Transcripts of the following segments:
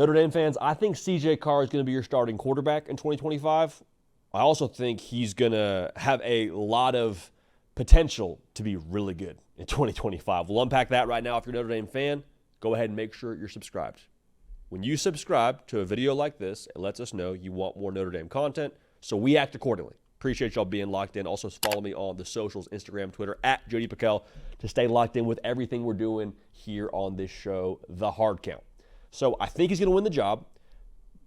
Notre Dame fans, I think CJ Carr is going to be your starting quarterback in 2025. I also think he's going to have a lot of potential to be really good in 2025. We'll unpack that right now. If you're a Notre Dame fan, go ahead and make sure you're subscribed. When you subscribe to a video like this, it lets us know you want more Notre Dame content, so we act accordingly. Appreciate y'all being locked in. Also, follow me on the socials, Instagram, Twitter, at JD PicKell, to stay locked in with everything we're doing here on this show, The Hard Count. So I think he's going to win the job,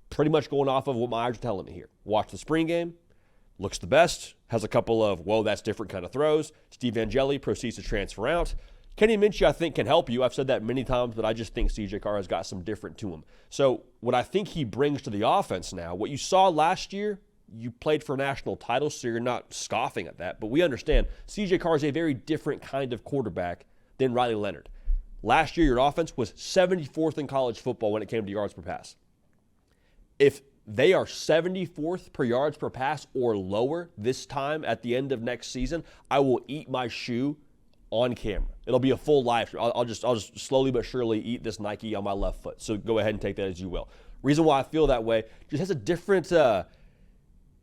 pretty much going off of what my eyes are telling me here. Watch the spring game, looks the best, has a couple of, whoa, that's different kind of throws. Steve Angeli proceeds to transfer out. Kenny Minchie, I think, can help you. I've said that many times, but I just think CJ Carr has got some different to him. So what I think he brings to the offense now, what you saw last year, you played for a national title, so you're not scoffing at that. But we understand CJ Carr is a very different kind of quarterback than Riley Leonard. Last year, your offense was 74th in college football when it came to yards per pass. If they are 74th per yards per pass or lower this time at the end of next season, I will eat my shoe on camera. It'll be a full live stream. I'll just slowly but surely eat this Nike on my left foot. So go ahead and take that as you will. Reason why I feel that way, just has a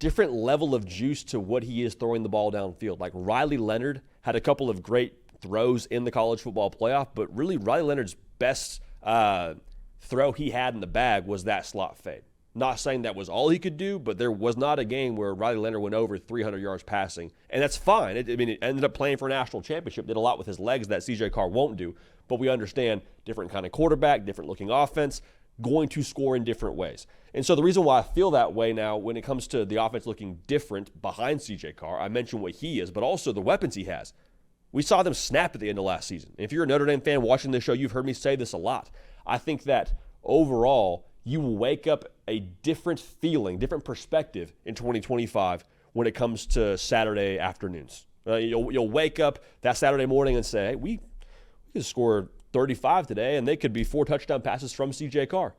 different level of juice to what he is throwing the ball downfield. Like Riley Leonard had a couple of great throws in the college football playoff, but really Riley Leonard's best throw he had in the bag was that slot fade. Not saying that was all he could do, but there was not a game where Riley Leonard went over 300 yards passing. And that's fine. It ended up playing for a national championship, did a lot with his legs that CJ Carr won't do. But we understand different kind of quarterback, different looking offense, going to score in different ways. And so the reason why I feel that way now when it comes to the offense looking different behind CJ Carr, I mentioned what he is, but also the weapons he has. We saw them snap at the end of last season. If you're a Notre Dame fan watching this show, you've heard me say this a lot. I think that overall, you will wake up a different feeling, different perspective in 2025 when it comes to Saturday afternoons. You'll wake up that Saturday morning and say, hey, we could score 35 today, and they could be 4 touchdown passes from CJ Carr.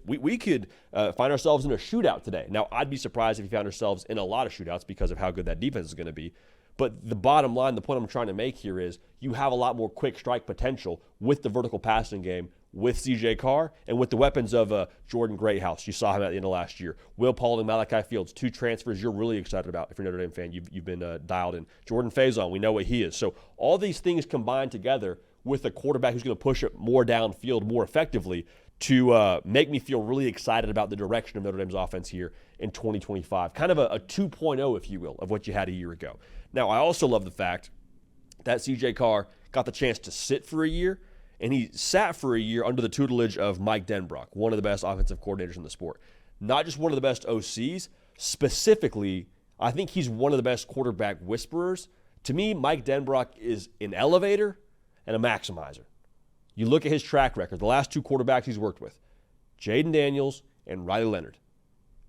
We could find ourselves in a shootout today. Now, I'd be surprised if we found ourselves in a lot of shootouts because of how good that defense is going to be. But the bottom line, the point I'm trying to make here is you have a lot more quick strike potential with the vertical passing game with CJ Carr and with the weapons of Jordan Greathouse. You saw him at the end of last year. Will Paulding, Malachi Fields, 2 transfers you're really excited about. If you're a Notre Dame fan, you've been dialed in. Jordan Faison, we know what he is. So all these things combined together with a quarterback who's going to push it more downfield more effectively to make me feel really excited about the direction of Notre Dame's offense here in 2025. Kind of a 2.0, if you will, of what you had a year ago. Now, I also love the fact that CJ Carr got the chance to sit for a year, and he sat for a year under the tutelage of Mike Denrock, one of the best offensive coordinators in the sport. Not just one of the best OCs, specifically, I think he's one of the best quarterback whisperers. To me, Mike Denrock is an elevator and a maximizer. You look at his track record, the last 2 quarterbacks he's worked with, Jaden Daniels and Riley Leonard,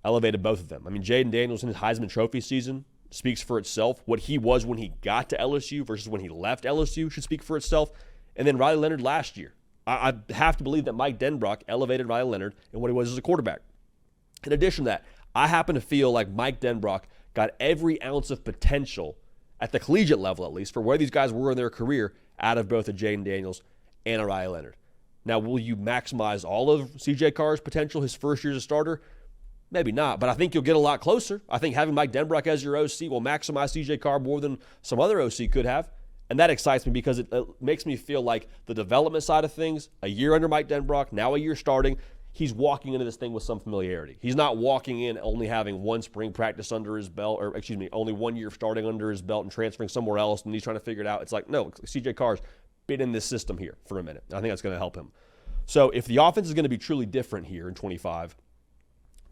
elevated both of them. I mean, Jaden Daniels in his Heisman Trophy season speaks for itself. What he was when he got to LSU versus when he left LSU should speak for itself. And then Riley Leonard last year. I have to believe that Mike Denrock elevated Riley Leonard and what he was as a quarterback. In addition to that, I happen to feel like Mike Denrock got every ounce of potential at the collegiate level, at least, for where these guys were in their career out of both a Jaden Daniels and a Riley Leonard. Now, will you maximize all of CJ Carr's potential his first year as a starter? Maybe not, but I think you'll get a lot closer. I think having Mike Denrock as your OC will maximize CJ Carr more than some other OC could have. And that excites me because it makes me feel like the development side of things, a year under Mike Denrock, now a year starting, he's walking into this thing with some familiarity. He's not walking in only having 1 spring practice under his belt, or only 1 year starting under his belt and transferring somewhere else, and he's trying to figure it out. It's like, no, CJ Carr's been in this system here for a minute. I think that's going to help him. So if the offense is going to be truly different here in 25,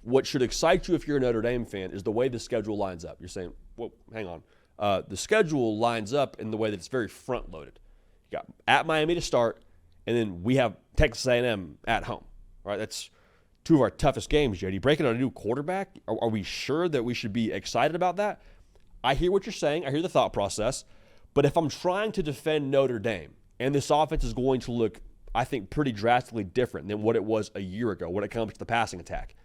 what should excite you if you're a Notre Dame fan is the way the schedule lines up. You're saying, well, hang on. The schedule lines up in the way that it's very front-loaded. You got at Miami to start, and then we have Texas A&M at home. All right, that's 2 of our toughest games, JD. Breaking on a new quarterback, are we sure that we should be excited about that? I hear what you're saying. I hear the thought process. But if I'm trying to defend Notre Dame, and this offense is going to look, I think, pretty drastically different than what it was a year ago when it comes to the passing attack,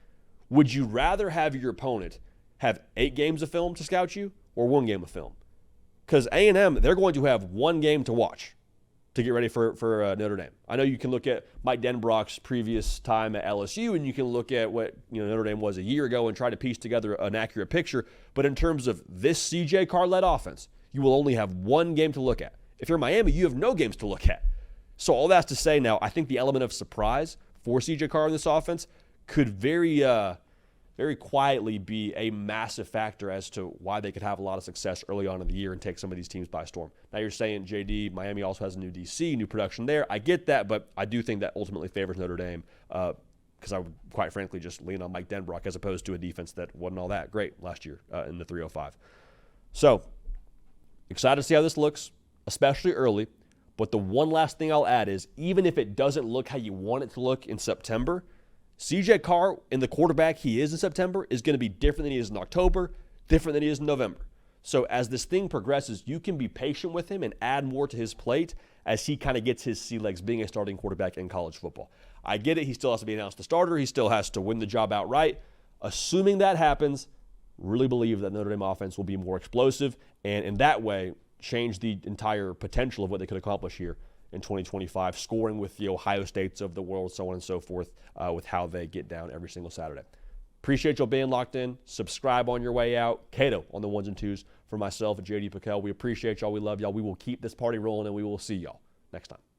would you rather have your opponent have 8 games of film to scout you or 1 game of film? Because A&M, they're going to have 1 game to watch. to get ready for Notre Dame. I know you can look at Mike Denrock's previous time at LSU, and you can look at what Notre Dame was a year ago and try to piece together an accurate picture. But in terms of this CJ Carr-led offense, you will only have one game to look at. If you're Miami, you have no games to look at. So all that's to say now, I think the element of surprise for CJ Carr in this offense could very quietly be a massive factor as to why they could have a lot of success early on in the year and take some of these teams by storm. Now you're saying, JD, Miami also has a new DC, new production there. I get that, but I do think that ultimately favors Notre Dame because I would quite frankly just lean on Mike Denrock as opposed to a defense that wasn't all that great last year in the 305. So excited to see how this looks, especially early. But the one last thing I'll add is even if it doesn't look how you want it to look in September, CJ Carr and the quarterback he is in September is going to be different than he is in October, different than he is in November. So as this thing progresses, you can be patient with him and add more to his plate as he kind of gets his sea legs being a starting quarterback in college football. I get it. He still has to be announced the starter. He still has to win the job outright. Assuming that happens, really believe that Notre Dame offense will be more explosive and in that way change the entire potential of what they could accomplish here in 2025, scoring with the Ohio States of the world, so on and so forth, with how they get down every single Saturday. Appreciate y'all being locked in. Subscribe on your way out. Cato on the ones and twos for myself and JD PicKell. We appreciate y'all. We love y'all. We will keep this party rolling, and we will see y'all next time.